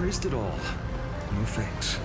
traced it all. No thanks.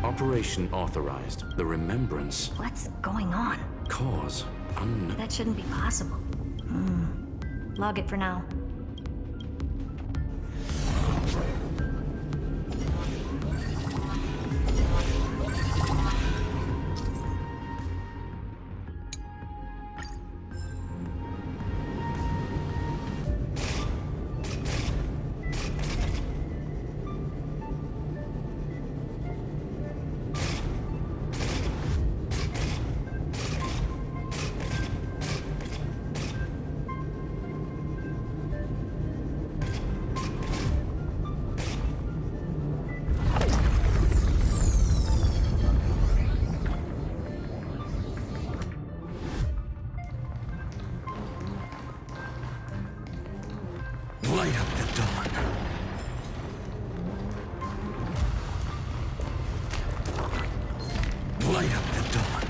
Operation authorized. The remembrance. What's going on? Cause unknown. That shouldn't be possible. Log it for now. Light up the dawn. Light up the dawn.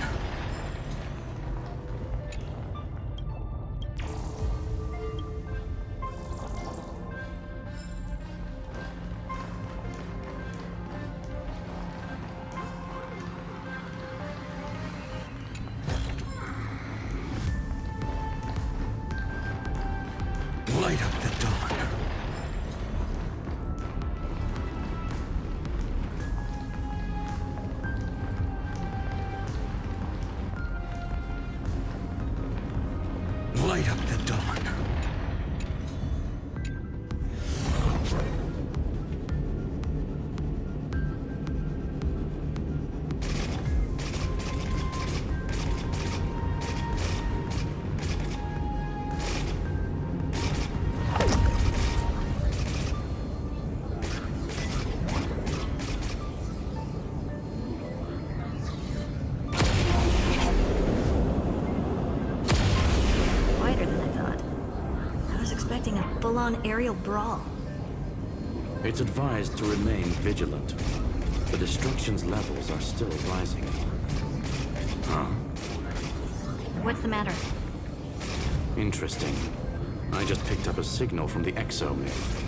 Light up the dawn. Light up the dawn. Wider than I thought. I was expecting a full-on aerial brawl. It's advised to remain vigilant. The destruction's levels are still rising. Huh? What's the matter? Interesting. I just picked up a signal from the exo myth.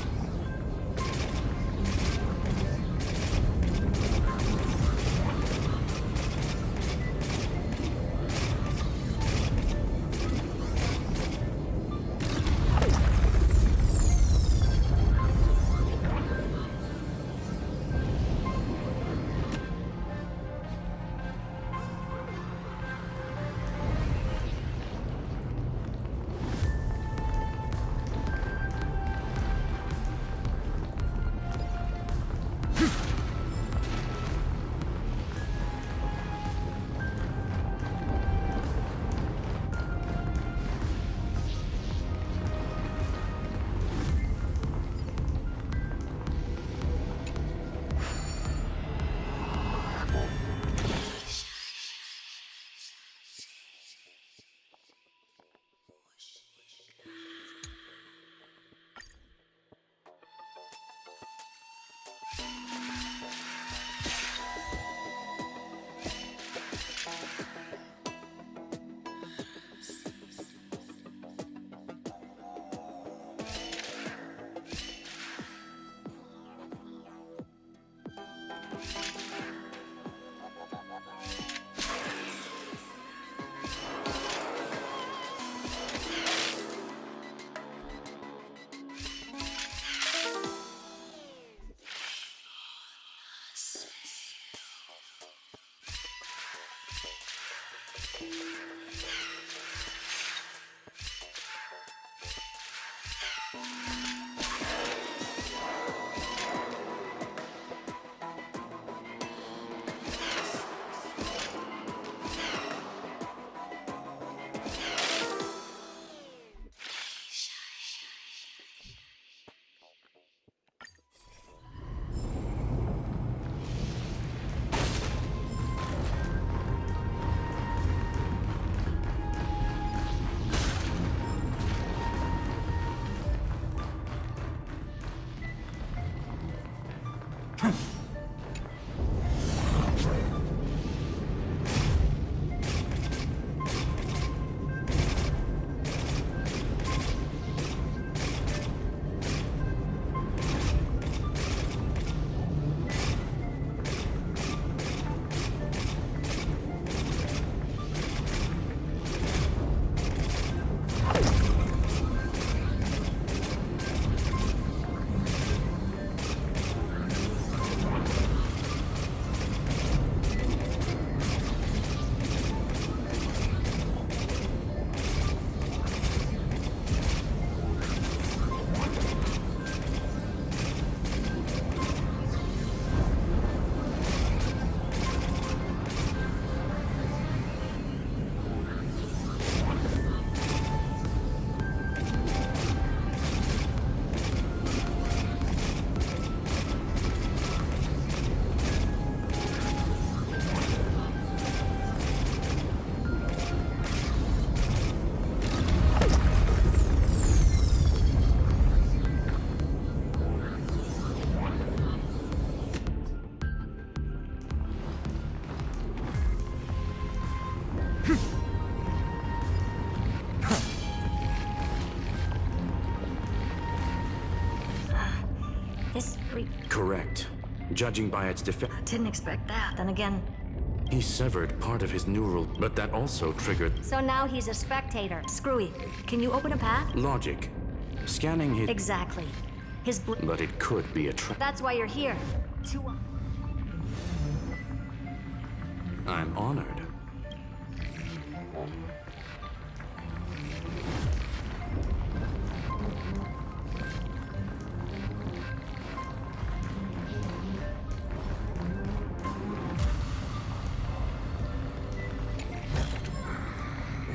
This Correct. Judging by its defect, didn't expect that. Then again, he severed part of his neural, but that also triggered So now he's a spectator. screwy. Can you open a path? logic. Scanning his... Exactly. His But it could be a trap. That's why you're here. I'm honored.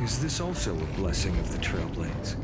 Is this also a blessing of the Trailblades?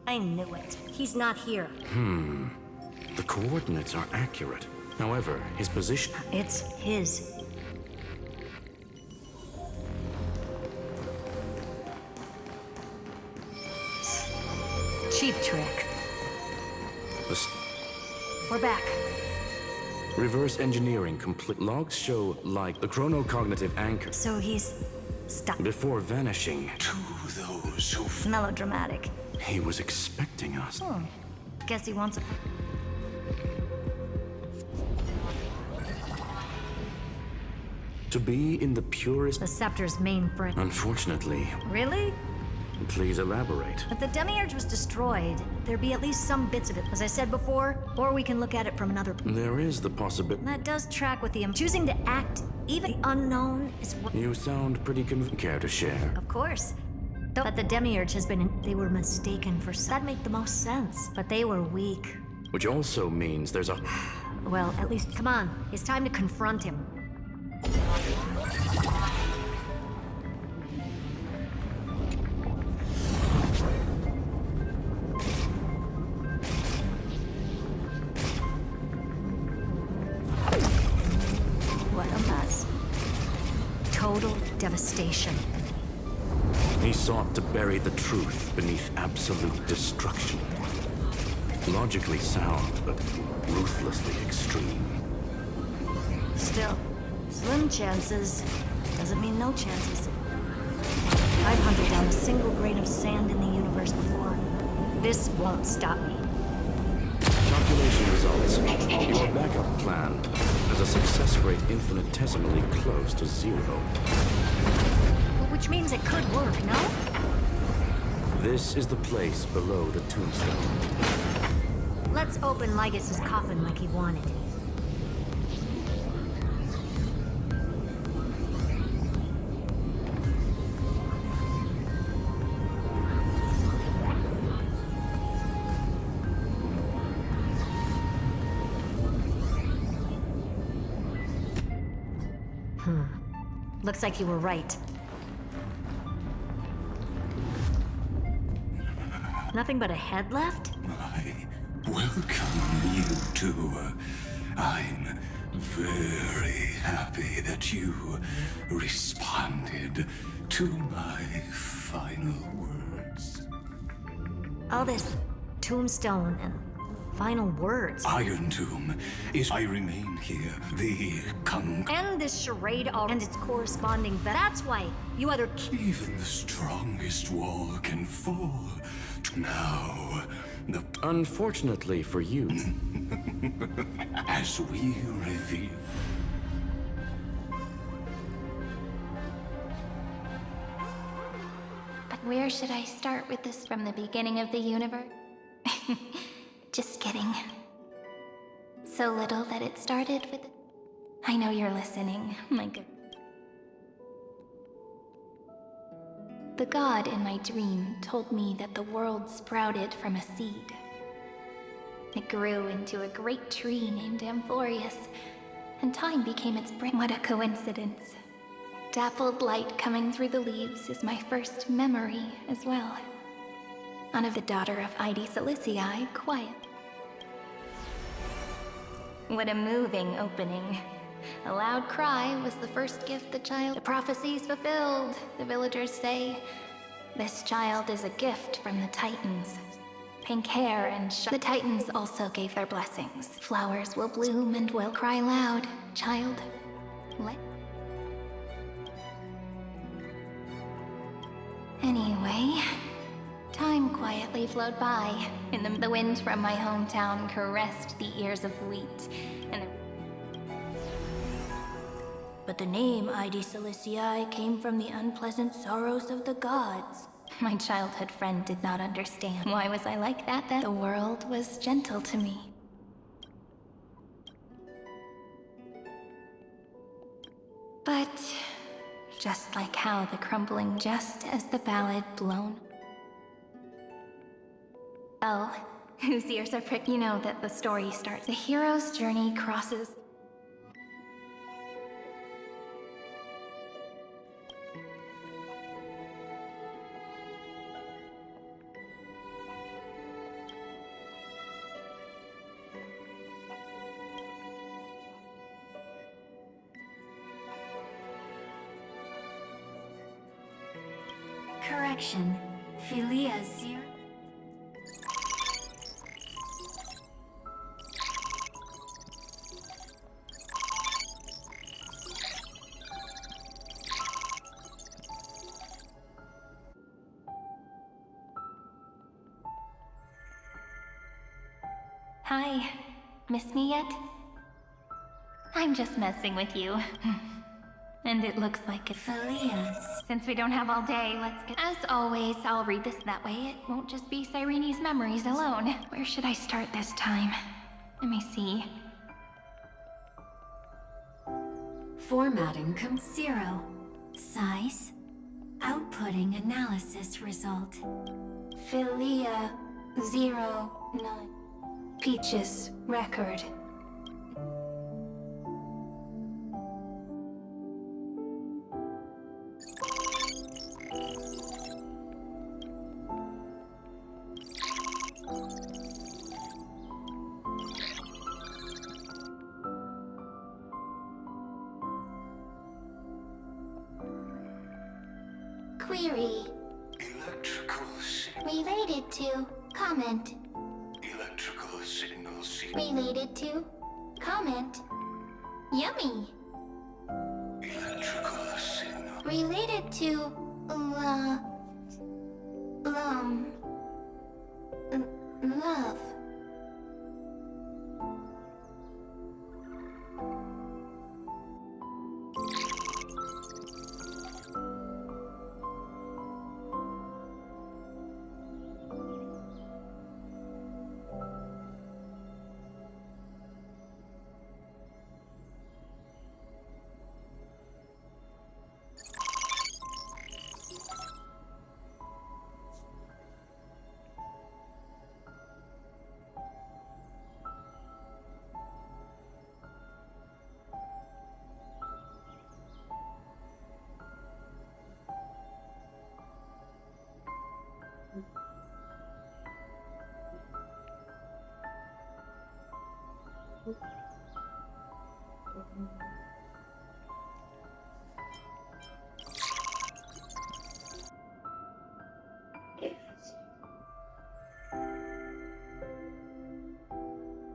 I knew it. He's not here. The coordinates are accurate. However, his position... It's his. Cheap trick. The We're back. reverse engineering complete. Logs show like the chronocognitive anchor So he's stuck. before vanishing. To those who Melodramatic. He was expecting us. Guess he wants a... To be in the purest... The Scepter's main friend. Unfortunately, Really? please elaborate. If the Demiurge was destroyed, there'd be at least some bits of it, as I said before, or we can look at it from another... There is the possibility... That does track with the... Choosing to act, even the unknown, is what... You sound pretty care to share. Of course. But the Demiurge has been... They were mistaken for... That'd make the most sense. But they were weak. Which also means there's a... Well, at least... Come on. It's time to confront him. What a mess. Total devastation. He sought to bury the truth beneath absolute destruction. Logically sound, but ruthlessly extreme. Still, slim chances doesn't mean no chances. I've hunted down a single grain of sand in the universe before. This won't stop me. Calculation results. Your backup plan has a success rate infinitesimally close to 0. Which means it could work, no? This is the place below the tombstone. Let's open Lygas's coffin like he wanted. Looks like you were right. Nothing but a head left? I welcome you to. I'm very happy that you responded to my final words. All this tombstone and final words. Iron Tomb is I remain here, the And this charade all and its corresponding that's why you either even the strongest wall can fall. Now, the Unfortunately for you, as we reveal. But where should I start with this from the beginning of the universe? Just kidding. So little that it started with... I know you're listening, my good. The god in my dream told me that the world sprouted from a seed. It grew into a great tree named Amphorius, and time became its brain. What a coincidence. Dappled light coming through the leaves is my first memory as well. One of the daughter of Id Silicii, quiet. What a moving opening. A loud cry was the first gift the child. The prophecy's fulfilled, the villagers say. This child is a gift from the Titans. Pink hair and the Titans also gave their blessings. Flowers will bloom and will cry loud. Child, let... Anyway, time quietly flowed by. In the wind from my hometown caressed the ears of wheat, and but the name Id Silicii came from the unpleasant sorrows of the gods. My childhood friend did not understand. Why was I like that then? The world was gentle to me. But just like how the crumbling, just as the ballad blown. Oh, whose ears are pricked? You know that the story starts. The hero's journey crosses. Correction. Philia Zir. Hi. Miss me yet? I'm just messing with you. And it looks like it. Philia's. Since we don't have all day, let's get... As always, I'll read this that way. It won't just be Cyrene's memories alone. Where should I start this time? Let me see. Formatting 0. Size. Outputting analysis result. Philia 09. Peaches record. Query. Electrical Related to. Comment. electrical signal Related to. Comment. Yummy. electrical signal Related to. Love.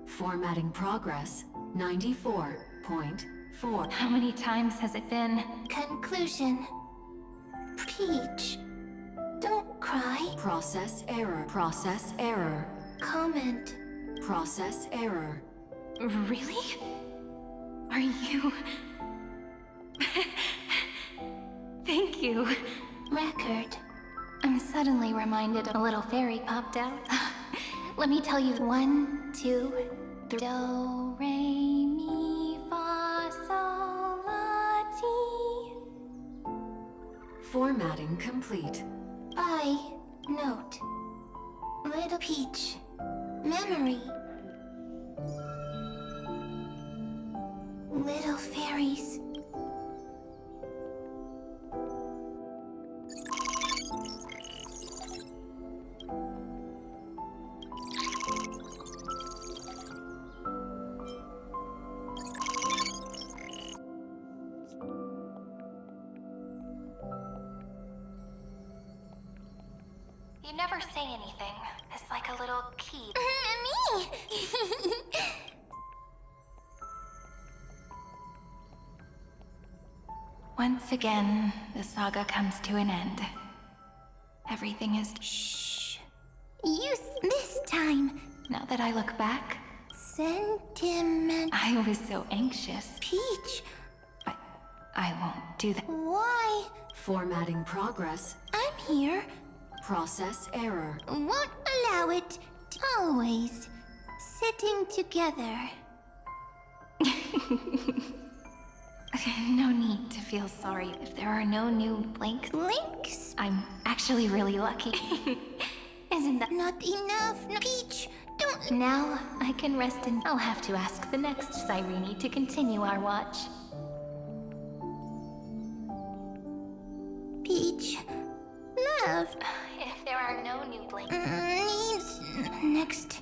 Formatting progress 94.4. How many times has it been? Conclusion. Peach. Don't cry. Process error. Process error. Comment. Process error. Really? Are you... Thank you. Record. I'm suddenly reminded of a little fairy popped out. Let me tell you. 1, 2, 3. Do, re, mi, fa, sol, la, ti. Formatting complete. By note. Little Peach. Memory. Little fairies. You never say anything. It's like a little key. Me! Once again, the saga comes to an end. Everything is... Shh. This time. Now that I look back, Sentiment. I was so anxious. Peach. I won't do that. Why? Formatting progress. I'm here. Process error. Won't allow it. Always. Sitting together. No need to feel sorry if there are no new blanks. Blinks? I'm actually really lucky. Isn't that... Not enough. No. Peach, don't... Now I can rest and I'll have to ask the next Cyrene to continue our watch. Peach. Love. If there are no new blanks... Needs... Next.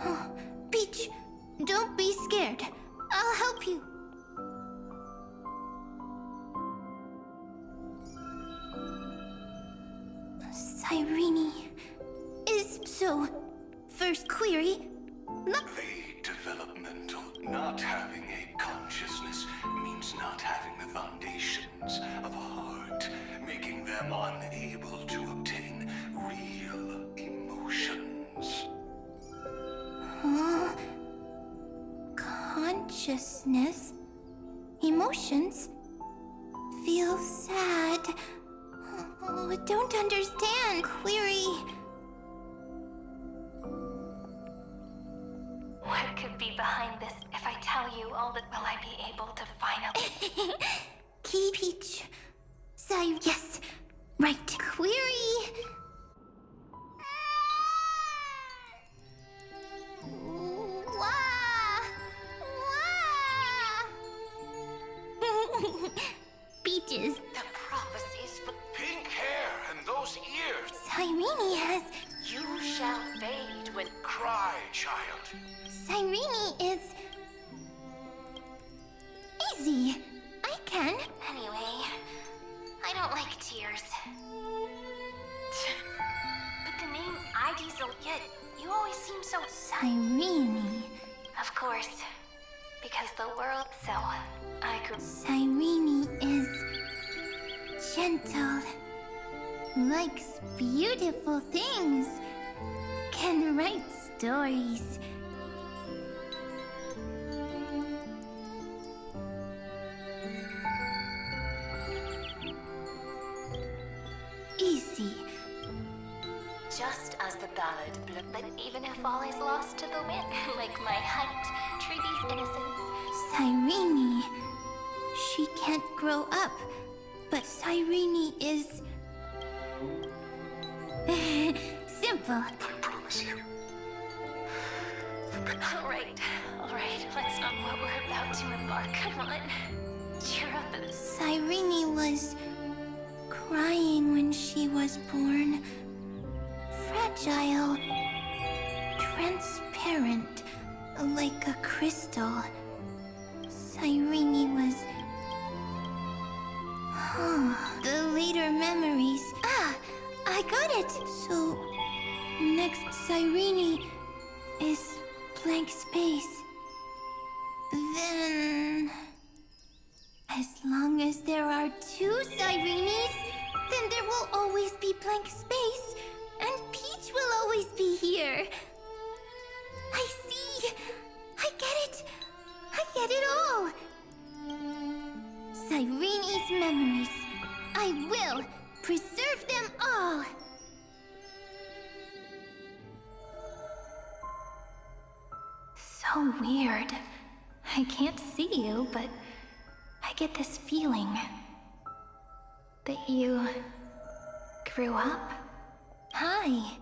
Oh, Peach, don't be scared. I'll help you. Cyrene is so... First query. Look. The developmental not having a consciousness means not having the foundations of a heart, making them unable to obtain real emotions. Consciousness. Emotions. Feel sad. Oh, don't understand. Query. What could be behind this if I tell you all that... Will I be able to finally... Key Peach. Yes. Right. Query. Peaches. The prophecies for pink hair and those ears. Cyrene has... You shall fade when... Cry, child. Cyrene is... Easy. I can. Anyway, I don't like tears. But the name ID's a... Yet, you always seem so... Cyrene. Of course. Because the world... So, I grew... Cyrene is... gentle. Likes beautiful things. Can write stories. Easy. Just as the ballad blew... But even if all is lost to the wind, like my height, Trudy's innocence... Cyrene. She can't grow up, but Cyrene is... simple. I promise you. All right, let's not what we're about to embark on. Cheer up and... Cyrene was crying when she was born. Fragile. Transparent. Like a crystal. Cyrene was... The later memories. I got it! So, next Cyrene is blank space. Then... As long as there are two Cyrenes, then there will always be blank space, and Peach will always be here. I see! I get it! I get it all! Cyrene's memories. I will preserve them all! So weird. I can't see you, but I get this feeling that you grew up. Hi.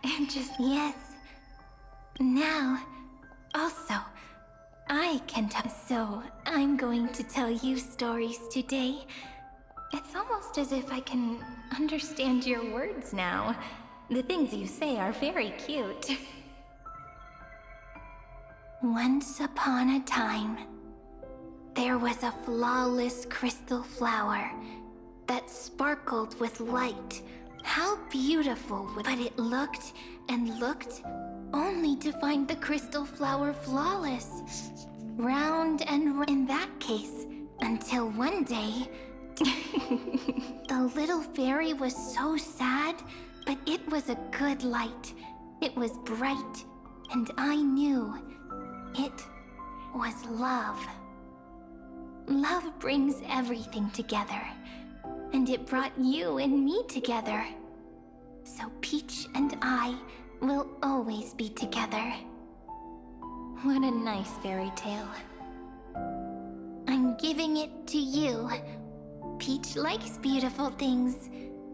And just Yes. Now, also, can tell. So, I'm going to tell you stories today. It's almost as if I can understand your words now. The things you say are very cute. Once upon a time, there was a flawless crystal flower that sparkled with light. How beautiful, but it looked and looked only to find the crystal flower flawless. Round and in that case, until one day, the little fairy was so sad, but it was a good light. It was bright, and I knew it was love. Love brings everything together, and it brought you and me together. So Peach and I will always be together. What a nice fairy tale. I'm giving it to you. Peach likes beautiful things,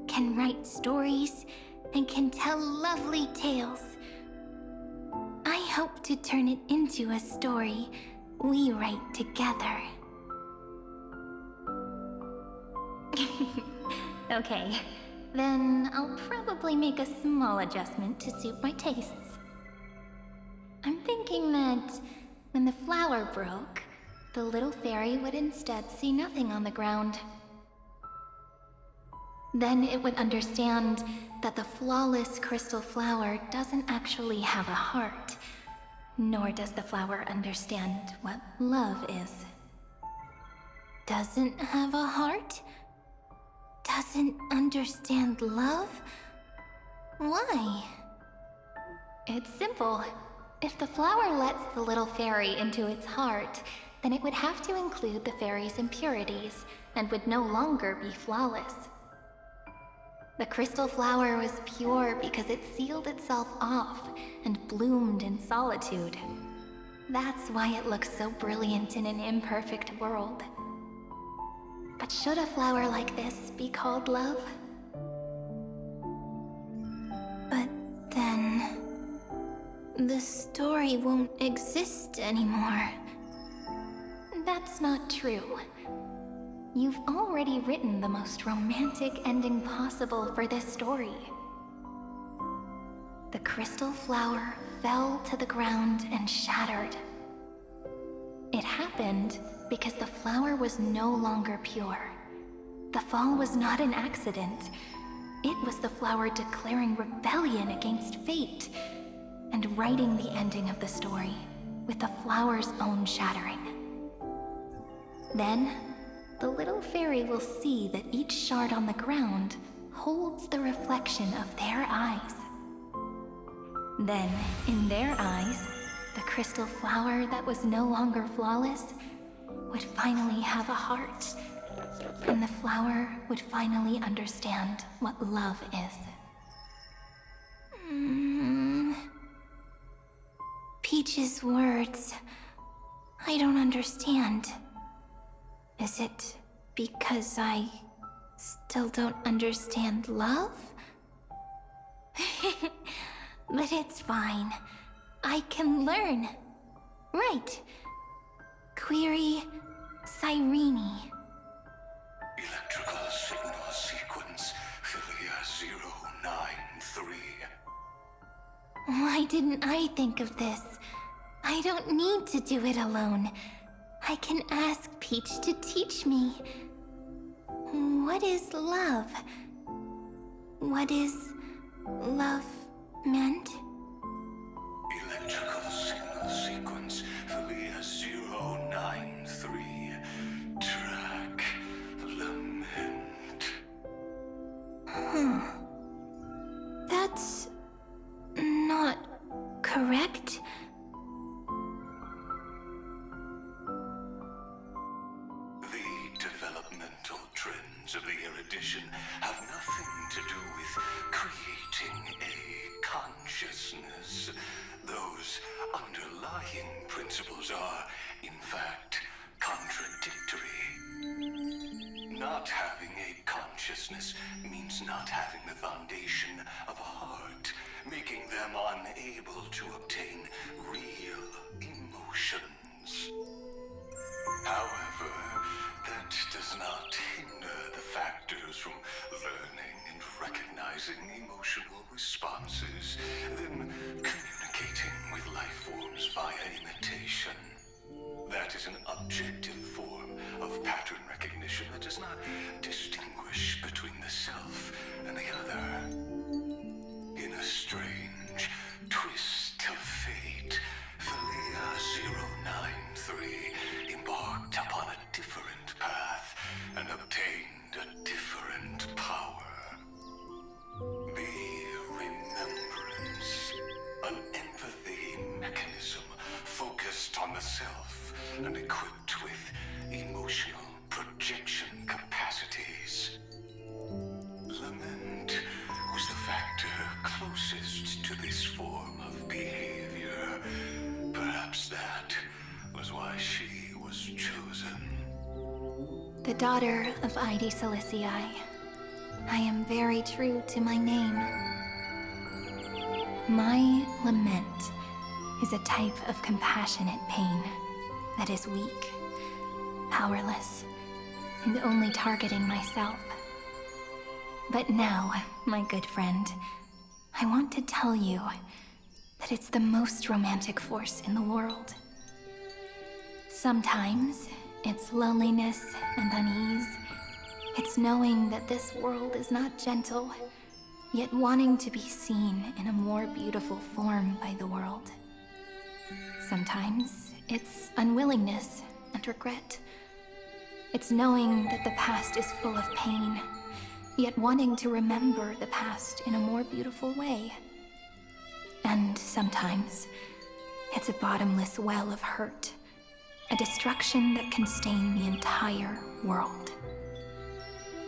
can write stories, and can tell lovely tales. I hope to turn it into a story we write together. Okay, then I'll probably make a small adjustment to suit my tastes. I'm thinking that when the flower broke, the little fairy would instead see nothing on the ground. Then it would understand that the flawless crystal flower doesn't actually have a heart, nor does the flower understand what love is. Doesn't have a heart? Doesn't understand love? Why? It's simple. If the flower lets the little fairy into its heart, then it would have to include the fairy's impurities, and would no longer be flawless. The crystal flower was pure because it sealed itself off and bloomed in solitude. That's why it looks so brilliant in an imperfect world. But should a flower like this be called love? But then... the story won't exist anymore. That's not true. You've already written the most romantic ending possible for this story. The crystal flower fell to the ground and shattered. It happened because the flower was no longer pure. The fall was not an accident. It was the flower declaring rebellion against fate and writing the ending of the story with the flower's own shattering. Then, the little fairy will see that each shard on the ground holds the reflection of their eyes. Then, in their eyes, the crystal flower that was no longer flawless would finally have a heart, and the flower would finally understand what love is. Peach's words, I don't understand. Is it because I still don't understand love? But it's fine. I can learn. Right. Query Cyrene. Electrical signal sequence, Philia 093. Why didn't I think of this? I don't need to do it alone. I can ask Peach to teach me. What is love? What is love meant? Electrical signal sequence, Philia 093. Track lament. That's not correct. The developmental trends of the erudition have nothing to do with creating a consciousness. Those underlying principles are, in fact, contradictory. Not having a consciousness means not having the foundation of a heart, making them unable to obtain real emotions. objective form of pattern recognition that does not distinguish between the self and the other. In a strange twist of fate, Philia 093 embarked upon a different path and obtained a different power. The Remembrance, an empathy mechanism focused on the self and equipped with emotional projection capacities. Lament was the factor closest to this form of behavior. Perhaps that was why she was chosen. The daughter of Ide Silicii. I am very true to my name. My lament is a type of compassionate pain that is weak, powerless, and only targeting myself. But now, my good friend, I want to tell you that it's the most romantic force in the world. Sometimes it's loneliness and unease. It's knowing that this world is not gentle, yet wanting to be seen in a more beautiful form by the world. Sometimes it's unwillingness and regret. It's knowing that the past is full of pain, yet wanting to remember the past in a more beautiful way. And sometimes it's a bottomless well of hurt, a destruction that can stain the entire world.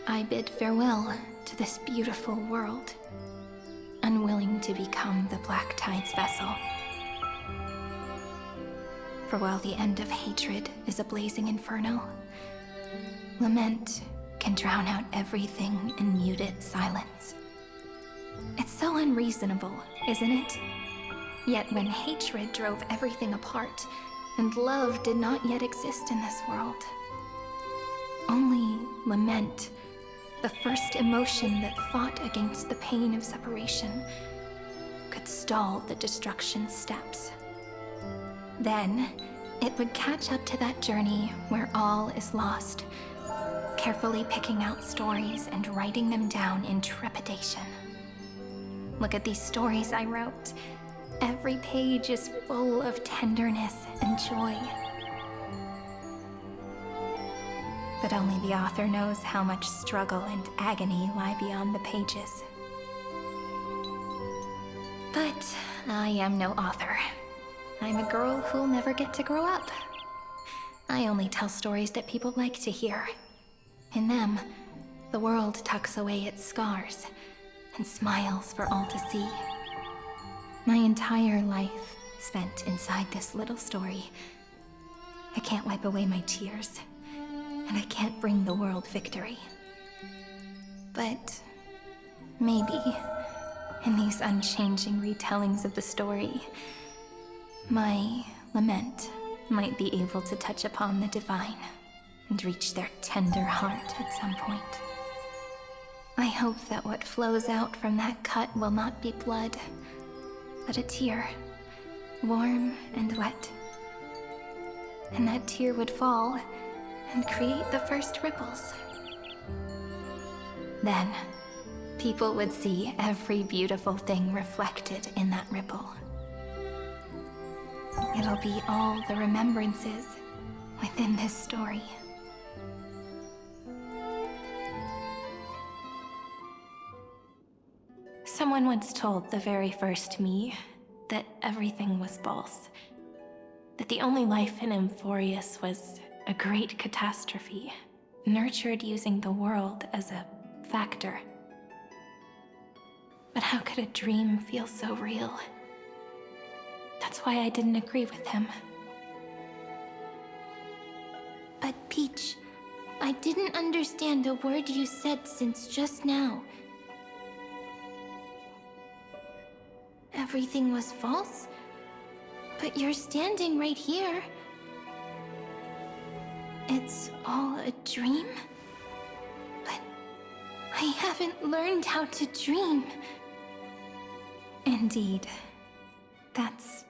I bid farewell to this beautiful world, unwilling to become the Black Tide's vessel. For while the end of hatred is a blazing inferno, lament can drown out everything in muted silence. It's so unreasonable, isn't it? Yet when hatred drove everything apart, and love did not yet exist in this world, only lament, the first emotion that fought against the pain of separation, could stall the destruction steps. Then, it would catch up to that journey where all is lost, carefully picking out stories and writing them down in trepidation. Look at these stories I wrote. Every page is full of tenderness and joy. But only the author knows how much struggle and agony lie beyond the pages. But I am no author. I'm a girl who'll never get to grow up. I only tell stories that people like to hear. In them, the world tucks away its scars and smiles for all to see. My entire life spent inside this little story. I can't wipe away my tears, and I can't bring the world victory. But maybe, in these unchanging retellings of the story, my lament might be able to touch upon the divine and reach their tender heart at some point. I hope that what flows out from that cut will not be blood, but a tear, warm and wet. And that tear would fall and create the first ripples. Then, people would see every beautiful thing reflected in that ripple. It'll be all the remembrances within this story. Someone once told the very first me that everything was false. That the only life in Amphorius was a great catastrophe, nurtured using the world as a factor. But how could a dream feel so real? That's why I didn't agree with him. But Peach, I didn't understand a word you said since just now. Everything was false? But you're standing right here. It's all a dream? But I haven't learned how to dream. Indeed. That's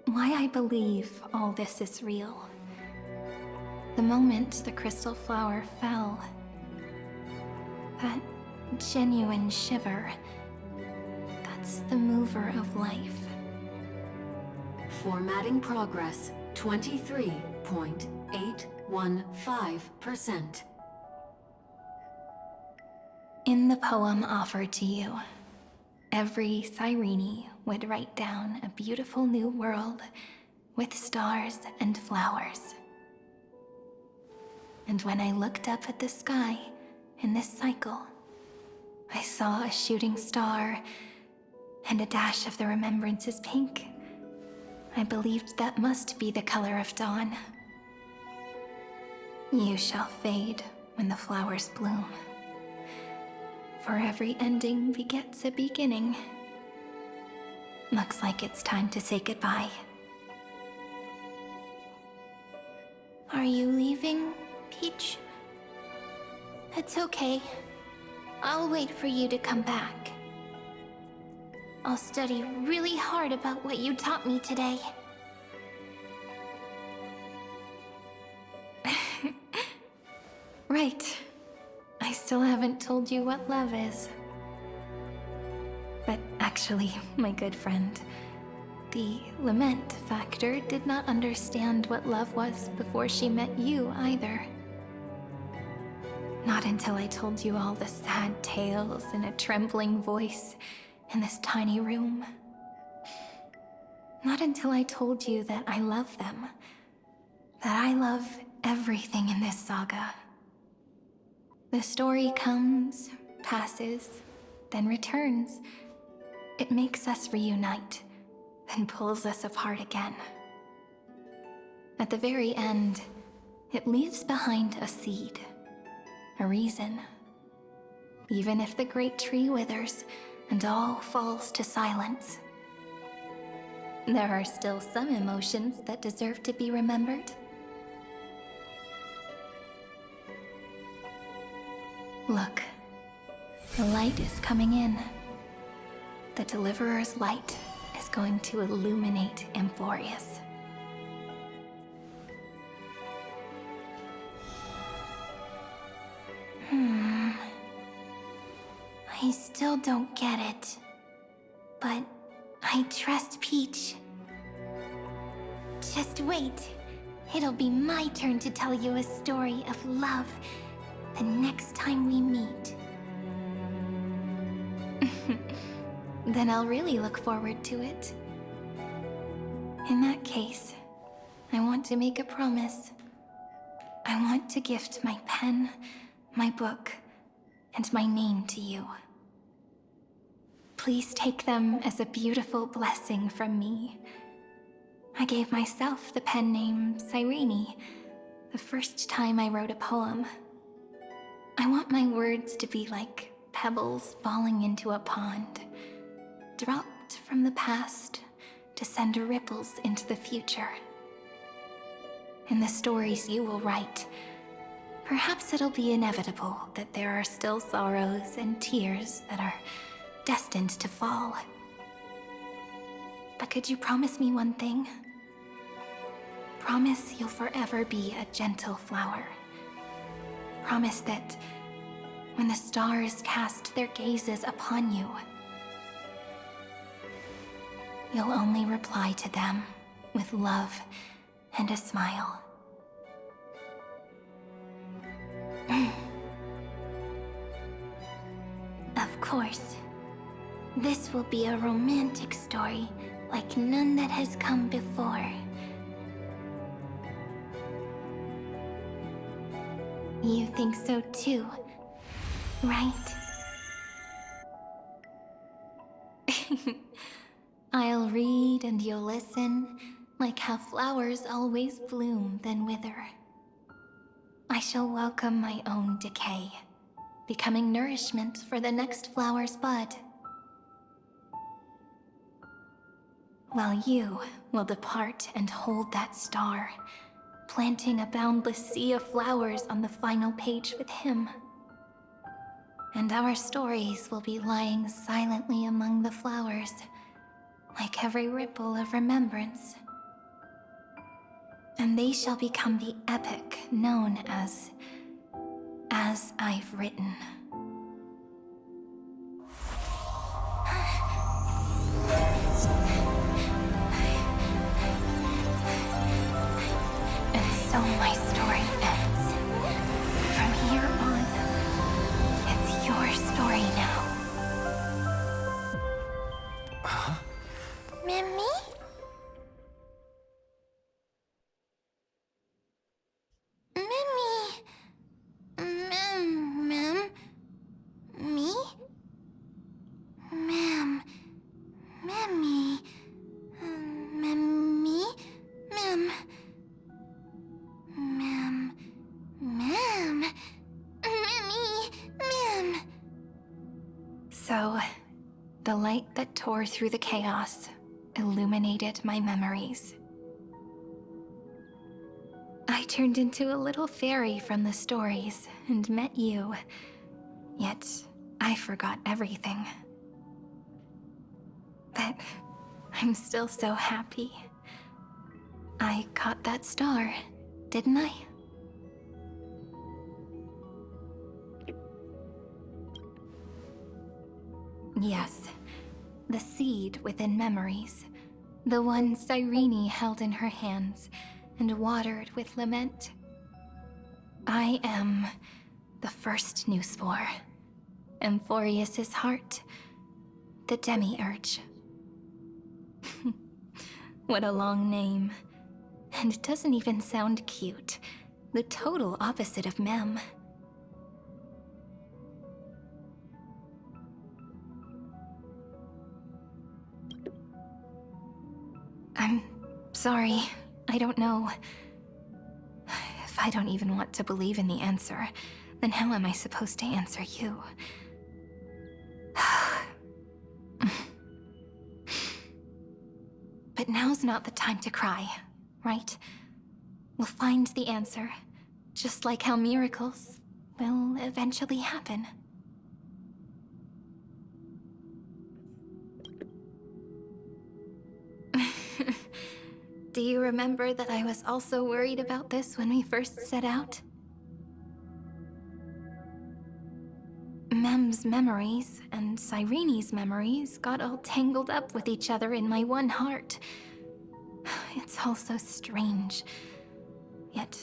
why I believe all this is real. The moment the crystal flower fell, that genuine shiver, that's the mover of life. Formatting progress, 23.815%. In the poem offered to you, every Cyrene would write down a beautiful new world with stars and flowers. And when I looked up at the sky in this cycle, I saw a shooting star and a dash of the remembrance's pink. I believed that must be the color of dawn. You shall fade when the flowers bloom. For every ending begets a beginning. Looks like it's time to say goodbye. Are you leaving, Peach? It's okay. I'll wait for you to come back. I'll study really hard about what you taught me today. Right. I still haven't told you what love is. But actually, my good friend, the Lament Factor did not understand what love was before she met you either. Not until I told you all the sad tales in a trembling voice in this tiny room. Not until I told you that I love them. That I love everything in this saga. The story comes, passes, then returns. It makes us reunite, then pulls us apart again. At the very end, it leaves behind a seed, a reason. Even if the great tree withers and all falls to silence, there are still some emotions that deserve to be remembered. Look, the light is coming in. The Deliverer's light is going to illuminate Amphorius. I still don't get it. But I trust Peach. Just wait. It'll be my turn to tell you a story of love the next time we meet. Then I'll really look forward to it. In that case, I want to make a promise. I want to gift my pen, my book, and my name to you. Please take them as a beautiful blessing from me. I gave myself the pen name Cyrene the first time I wrote a poem. I want my words to be like pebbles falling into a pond, dropped from the past to send ripples into the future. In the stories you will write, perhaps it'll be inevitable that there are still sorrows and tears that are destined to fall. But could you promise me one thing? Promise you'll forever be a gentle flower. Promise that when the stars cast their gazes upon you, you'll only reply to them with love and a smile. Of course. This will be a romantic story like none that has come before. You think so too, right? I'll read and you'll listen, like how flowers always bloom then wither. I shall welcome my own decay, becoming nourishment for the next flower's bud. While you will depart and hold that star, planting a boundless sea of flowers on the final page with him. And our stories will be lying silently among the flowers, like every ripple of remembrance. And they shall become the epic known as I've Written. And so my story ends. From here on, it's your story now. Mimi? Mimi? Ma'am? Me? Ma'am. Mimi. Mimi? Ma'am. Ma'am. Ma'am. Mimi. Ma'am. So, the light that tore through the chaos illuminated my memories. I turned into a little fairy from the stories and met you. Yet, I forgot everything. But I'm still so happy. I caught that star, didn't I? Yes, the seed within memories. The one Cyrene held in her hands and watered with lament. I am the first new spore. Amphorius's heart. The demiurge. What a long name. And it doesn't even sound cute. The total opposite of Mem. I'm sorry. I don't know. If I don't even want to believe in the answer, then how am I supposed to answer you? But now's not the time to cry, right? We'll find the answer, just like how miracles will eventually happen. Do you remember that I was also worried about this when we first set out? Mem's memories and Cyrene's memories got all tangled up with each other in my one heart. It's all so strange, yet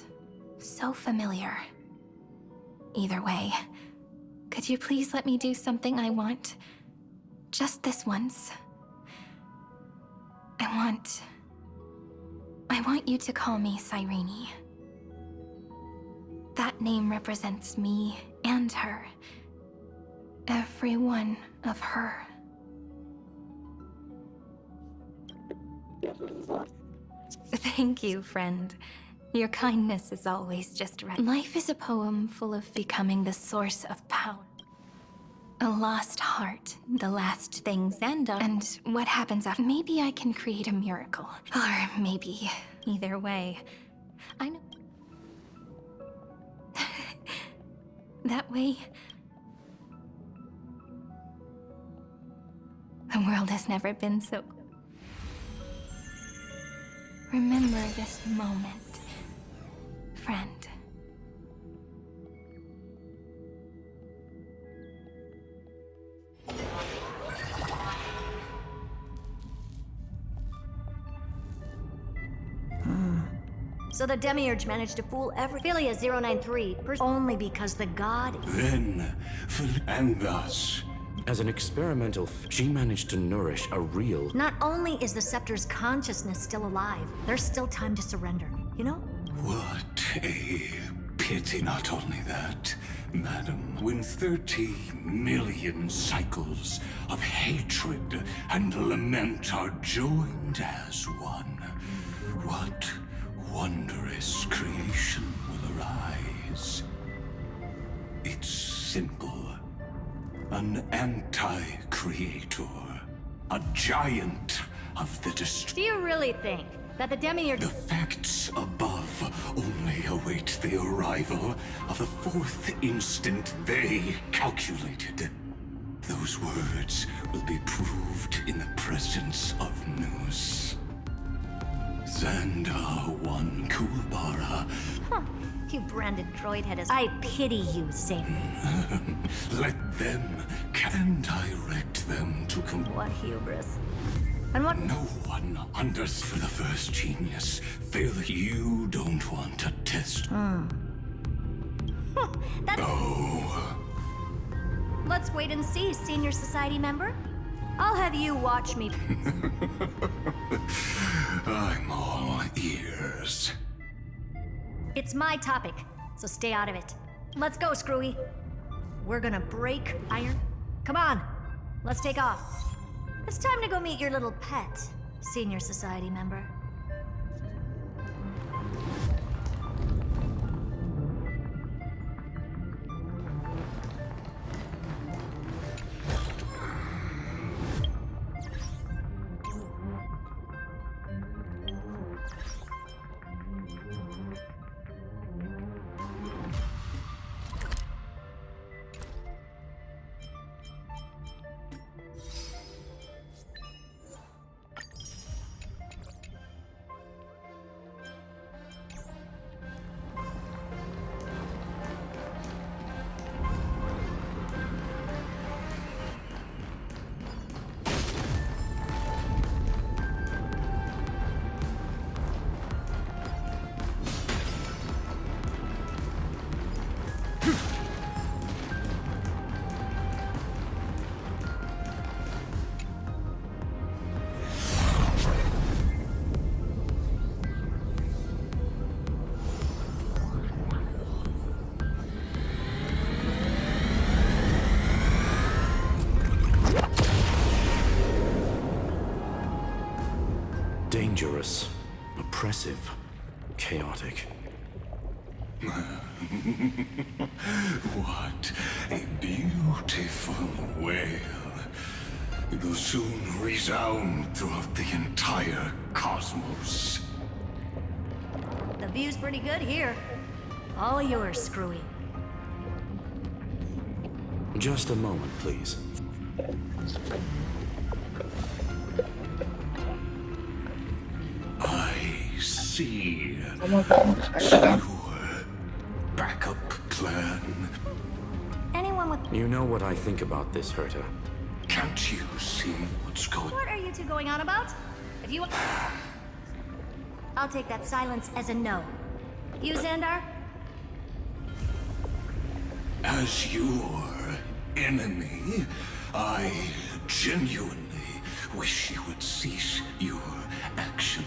so familiar. Either way, could you please let me do something I want? Just this once. I want you to call me Cyrene. That name represents me and her. Every one of her. Thank you, friend. Your kindness is always just right. Life is a poem full of becoming the source of power. A lost heart, the last things end on, and what happens after. Maybe I can create a miracle. Or maybe, either way. I know. That way, the world has never been so. Remember this moment, friend. So the Demiurge managed to fool Philia 093 only because the god... Then, and thus, As an experimental, she managed to nourish a real... Not only is the Scepter's consciousness still alive, there's still time to surrender, you know? what a pity. Not only that, madam, when 30 million cycles of hatred and lament are joined as one, what wondrous creation will arise? It's simple. An anti-creator. A giant of the Do you really think that the Demiurge... The facts above only await the arrival of the fourth instant they calculated. Those words will be proved in the presence of Nous. Xandar one Kuwabara. Huh. You branded droid head as... I pity you, Satan. Let them can direct them to What hubris. And what... No one unders for the first genius. Feel that you don't want to test. That's... Oh. Let's wait and see, Senior Society member. I'll have you watch me. I'm all ears. It's my topic, so stay out of it. Let's go, Screwy. We're gonna break iron. Come on, let's take off. It's time to go meet your little pet, Senior Society member. Dangerous, oppressive, chaotic. What a beautiful wail. It will soon resound throughout the entire cosmos. The view's pretty good here. All yours, Screwy. Just a moment, please. I see. Secure. Backup plan. Anyone with... You know what I think about this, Herta. Can't you see what's going on? What are you two going on about? If you... I'll take that silence as a no. You, Xandar? As your enemy, I genuinely wish you would cease your actions.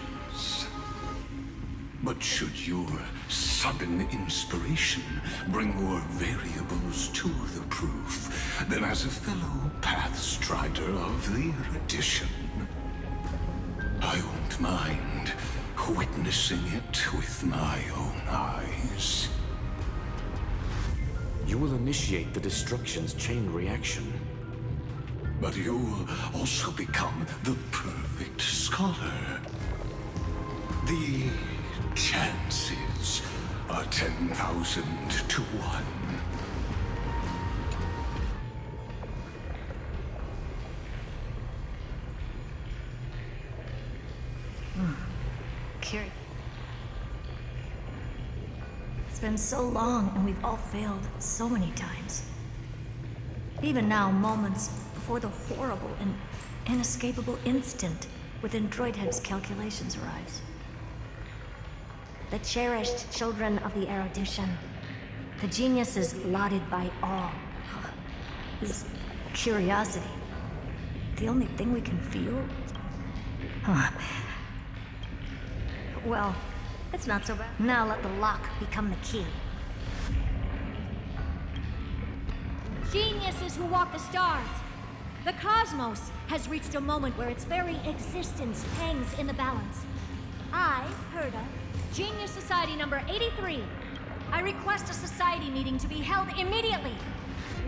But should your sudden inspiration bring more variables to the proof, then as a fellow Pathstrider of the erudition, I won't mind witnessing it with my own eyes. You will initiate the destruction's chain reaction. But you'll also become the perfect scholar. The chances are 10,000 to 1. Curious. It's been so long, and we've all failed so many times. Even now, moments before the horrible and inescapable instant within Droidhead's calculations arrives. The cherished children of the erudition. The geniuses lauded by all. Is curiosity the only thing we can feel? Huh. Well, it's not so bad. Now let the lock become the key. Geniuses who walk the stars. The cosmos has reached a moment where its very existence hangs in the balance. I, Herta, Genius Society number 83. I request a society meeting to be held immediately.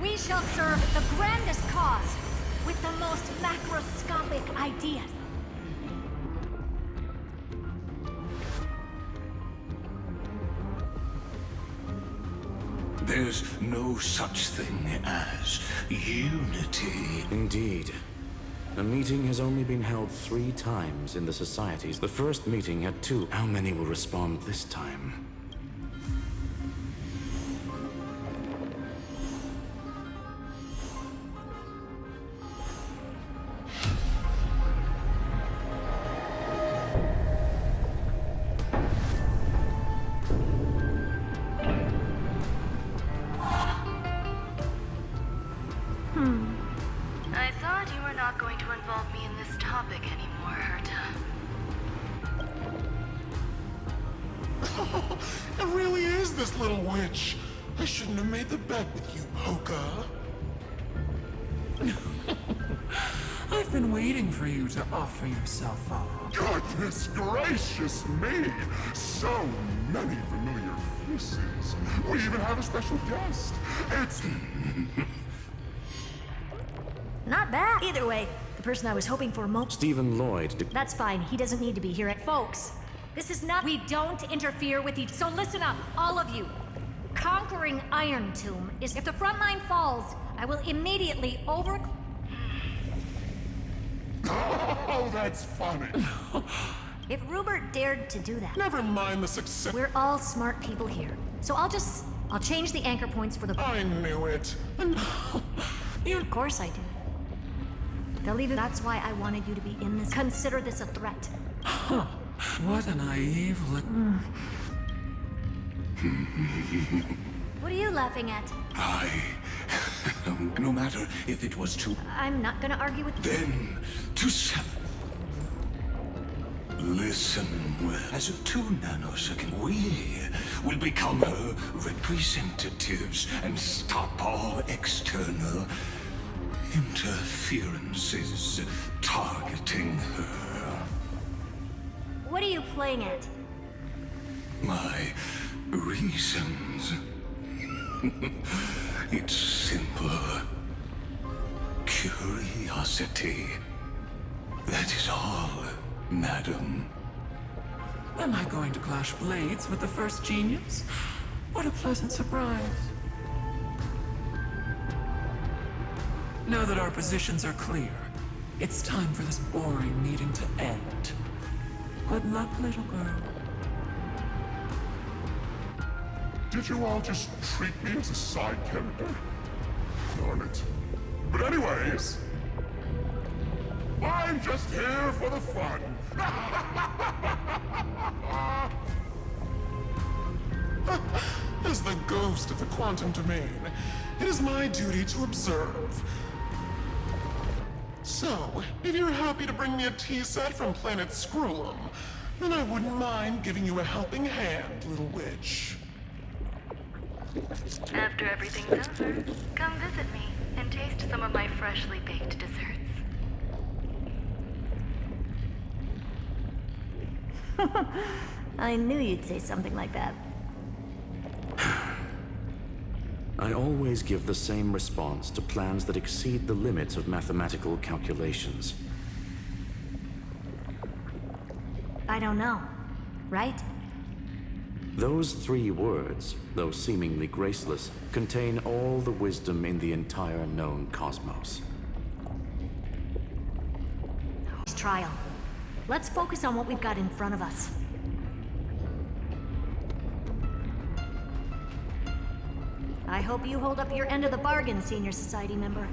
We shall serve the grandest cause with the most macroscopic ideas. There's no such thing as unity. Indeed. A meeting has only been held 3 times in the societies. The first meeting had 2. How many will respond this time? I thought you were not going to involve me in this topic anymore, Herta. It really is this little witch. I shouldn't have made the bet with you, Hoka. I've been waiting for you to offer yourself up. Goodness gracious me! So many familiar faces. We even have a special guest. It's... Not bad. Either way, the person I was hoping for Stephen Lloyd. That's fine. He doesn't need to be here. Folks, this is not. We don't interfere with each. So listen up, all of you. Conquering Iron Tomb is if the front line falls, I will immediately over. Oh, that's funny. If Rupert dared to do that, Never mind the success. we're all smart people here. So I'll change the anchor points for the. I knew it. Of course I do. They'll even. That's why I wanted you to be in this. Consider this a threat. What a naive What are you laughing at? No matter if it was to... I'm not gonna argue with. Then, to listen well. As of 2 nanoseconds, we will become her representatives and stop all external interferences targeting her. What are you playing at? My reasons. It's simple. Curiosity. That is all, madam. Am I going to clash blades with the first genius? What a pleasant surprise. Now that our positions are clear, it's time for this boring meeting to end. Good luck, little girl. Did you all just treat me as a side character? Darn it. But anyways, I'm just here for the fun. As the ghost of the quantum domain, it is my duty to observe. So, if you're happy to bring me a tea set from planet Screw'em, then I wouldn't mind giving you a helping hand, little witch. After everything's over, come visit me and taste some of my freshly baked desserts. I knew you'd say something like that. I always give the same response to plans that exceed the limits of mathematical calculations. I don't know. Right? Those 3 words, though seemingly graceless, contain all the wisdom in the entire known cosmos. Trial. Let's focus on what we've got in front of us. I hope you hold up your end of the bargain, Senior Society member.